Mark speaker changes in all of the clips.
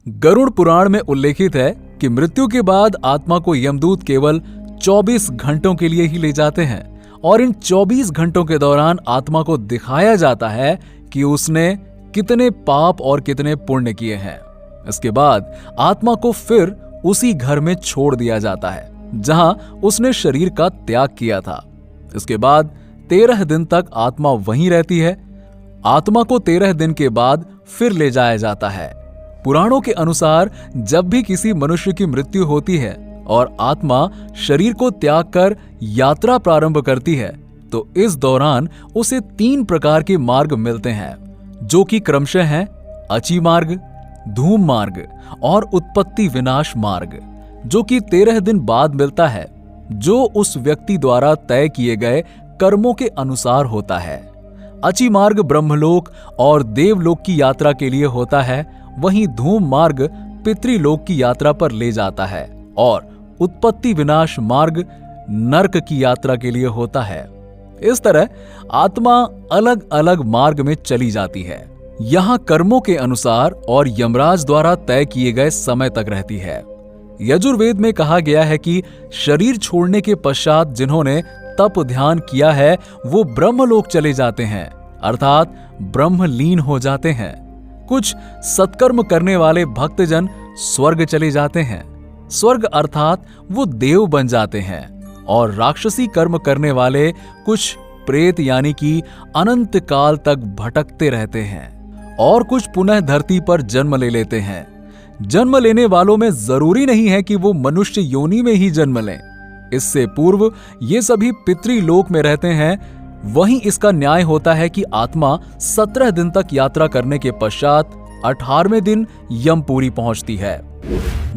Speaker 1: गरुड़ पुराण में उल्लेखित है कि मृत्यु के बाद आत्मा को यमदूत केवल 24 घंटों के लिए ही ले जाते हैं और इन 24 घंटों के दौरान आत्मा को दिखाया जाता है कि उसने कितने पाप और कितने पुण्य किए हैं। इसके बाद आत्मा को फिर उसी घर में छोड़ दिया जाता है जहां उसने शरीर का त्याग किया था। इसके बाद 13 दिन तक आत्मा वहीं रहती है। आत्मा को 13 दिन के बाद फिर ले जाया जाता है। पुराणों के अनुसार जब भी किसी मनुष्य की मृत्यु होती है और आत्मा शरीर को त्याग कर यात्रा प्रारंभ करती है तो इस दौरान उसे 3 प्रकार के मार्ग मिलते हैं, जो कि क्रमशः हैं अची मार्ग, धूम मार्ग और उत्पत्ति विनाश मार्ग, जो कि 13 दिन बाद मिलता है, जो उस व्यक्ति द्वारा तय किए गए कर्मों के अनुसार होता है। अची मार्ग ब्रह्मलोक और देवलोक की यात्रा के लिए होता है, वहीं धूम मार्ग पितृलोक की यात्रा पर ले जाता है और उत्पत्ति विनाश मार्ग नरक की यात्रा के लिए होता है। इस तरह आत्मा अलग अलग मार्ग में चली जाती है। यहां कर्मों के अनुसार और यमराज द्वारा तय किए गए समय तक रहती है। यजुर्वेद में कहा गया है कि शरीर छोड़ने के पश्चात जिन्होंने तप ध्यान किया है वो ब्रह्मलोक चले जाते हैं, अर्थात ब्रह्मलीन हो जाते हैं। कुछ सत्कर्म करने वाले भक्तजन स्वर्ग चले जाते हैं, स्वर्ग अर्थात वो देव बन जाते हैं, और राक्षसी कर्म करने वाले कुछ प्रेत यानी कि अनंत काल तक भटकते रहते हैं, और कुछ पुनः धरती पर जन्म ले लेते हैं। जन्म लेने वालों में जरूरी नहीं है कि वो मनुष्य योनि में ही जन्म लें। इससे पूर्व ये सभी पितृलोक में रहते हैं। वहीं इसका न्याय होता है कि आत्मा 17 दिन तक यात्रा करने के पश्चात 18वें दिन यमपुरी पहुंचती है।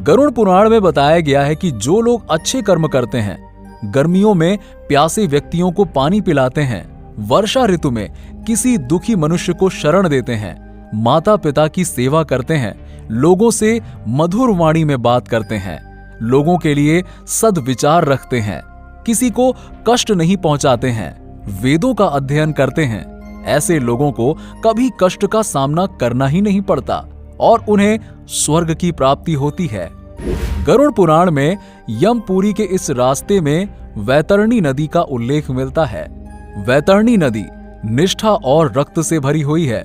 Speaker 1: गरुड़ पुराण में बताया गया है कि जो लोग अच्छे कर्म करते हैं, गर्मियों में प्यासे व्यक्तियों को पानी पिलाते हैं, वर्षा ऋतु में किसी दुखी मनुष्य को शरण देते हैं, माता पिता की सेवा करते हैं, लोगों से मधुर वाणी में बात करते हैं, लोगों के लिए सद्विचार रखते हैं, किसी को कष्ट नहीं पहुंचाते हैं, वेदों का अध्ययन करते हैं, ऐसे लोगों को कभी कष्ट का सामना करना ही नहीं पड़ता और उन्हें स्वर्ग की प्राप्ति होती है। गरुड़ पुराण में यमपुरी के इस रास्ते में वैतरणी नदी का उल्लेख मिलता है। वैतरणी नदी निष्ठा और रक्त से भरी हुई है।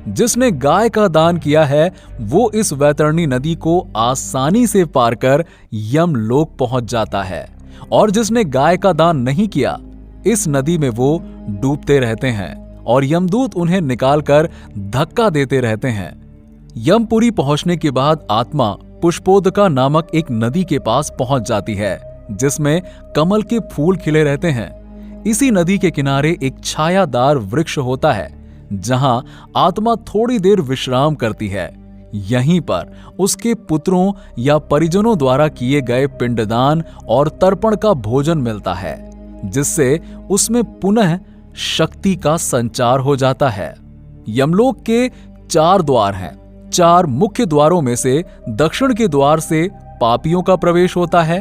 Speaker 1: जिसने गाय का दान किया है वो इस वैतरणी नदी को आसानी से पार कर यमलोक पहुंच जाता है, और जिसने गाय का दान नहीं किया इस नदी में वो डूबते रहते हैं और यमदूत उन्हें निकालकर धक्का देते रहते हैं। यमपुरी पहुंचने के बाद आत्मा पुष्पोदका नामक एक नदी के पास पहुंच जाती है, जिसमें कमल के फूल खिले रहते हैं। इसी नदी के किनारे एक छायादार वृक्ष होता है जहां आत्मा थोड़ी देर विश्राम करती है। यहीं पर उसके पुत्रों या परिजनों द्वारा किए गए पिंडदान और तर्पण का भोजन मिलता है, जिससे उसमें पुनः शक्ति का संचार हो जाता है। यमलोक के 4 द्वार हैं। 4 मुख्य द्वारों में से दक्षिण के द्वार से पापियों का प्रवेश होता है।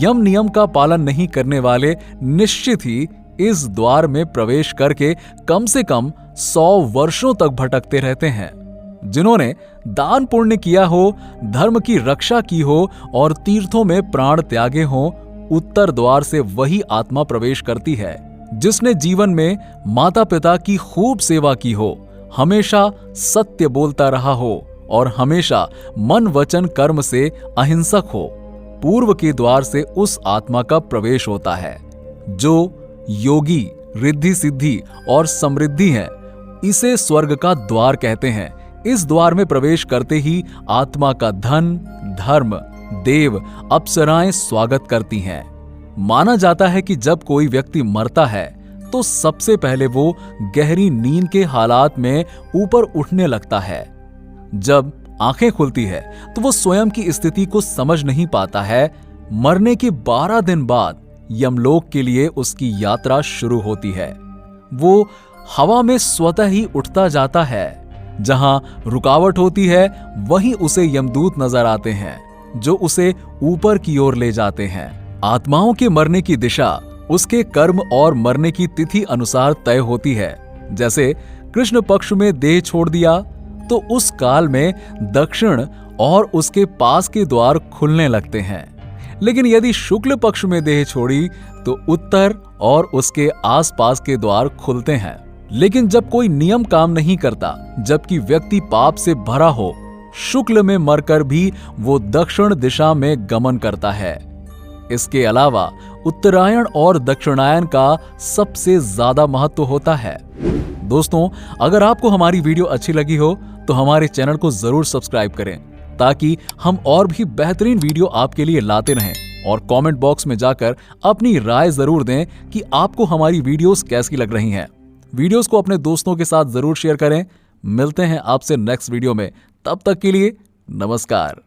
Speaker 1: यम नियम का पालन नहीं करने वाले निश्चित ही इस द्वार में प्रवेश करके कम से कम 100 वर्षों तक भटकते रहते हैं। जिन्होंने दान पुण्य किया हो, धर्म की रक्षा की हो और तीर्थों में प्राण त्यागे हो, उत्तर द्वार से वही आत्मा प्रवेश करती है। जिसने जीवन में माता पिता की खूब सेवा की हो, हमेशा सत्य बोलता रहा हो और हमेशा मन वचन कर्म से अहिंसक हो, पूर्व के द्वार से उस आत्मा का प्रवेश होता है। जो योगी, रिद्धि सिद्धि और समृद्धि है, इसे स्वर्ग का द्वार कहते हैं। इस द्वार में प्रवेश करते ही आत्मा का धन, धर्म, देव, अप्सराएं स्वागत करती हैं। माना जाता है कि जब कोई व्यक्ति मरता है तो सबसे पहले वो गहरी नींद के हालात में ऊपर उठने लगता है। जब आंखें खुलती है तो वो स्वयं की स्थिति को समझ नहीं पाता है। मरने के 12 दिन बाद यमलोक के लिए उसकी यात्रा शुरू होती है। वो हवा में स्वतः ही उठता जाता है। जहां रुकावट होती है वहीं उसे यमदूत नजर आते हैं, जो उसे ऊपर की ओर ले जाते हैं। आत्माओं के मरने की दिशा उसके कर्म और मरने की तिथि अनुसार तय होती है। जैसे कृष्ण पक्ष में देह छोड़ दिया तो उस काल में दक्षिण और उसके पास के द्वार खुलने लगते हैं। लेकिन यदि शुक्ल पक्ष में देह छोड़ी तो उत्तर और उसके आसपास के द्वार खुलते हैं। लेकिन जब कोई नियम काम नहीं करता, जबकि व्यक्ति पाप से भरा हो, शुक्ल में मरकर भी वो दक्षिण दिशा में गमन करता है। इसके अलावा उत्तरायण और दक्षिणायन का सबसे ज्यादा महत्व होता है। दोस्तों, अगर आपको हमारी वीडियो अच्छी लगी हो तो हमारे चैनल को जरूर सब्सक्राइब करें, ताकि हम और भी बेहतरीन वीडियो आपके लिए लाते रहें। और कमेंट बॉक्स में जाकर अपनी राय जरूर दें कि आपको हमारी वीडियोस कैसी लग रही हैं। वीडियोस को अपने दोस्तों के साथ जरूर शेयर करें। मिलते हैं आपसे नेक्स्ट वीडियो में, तब तक के लिए नमस्कार।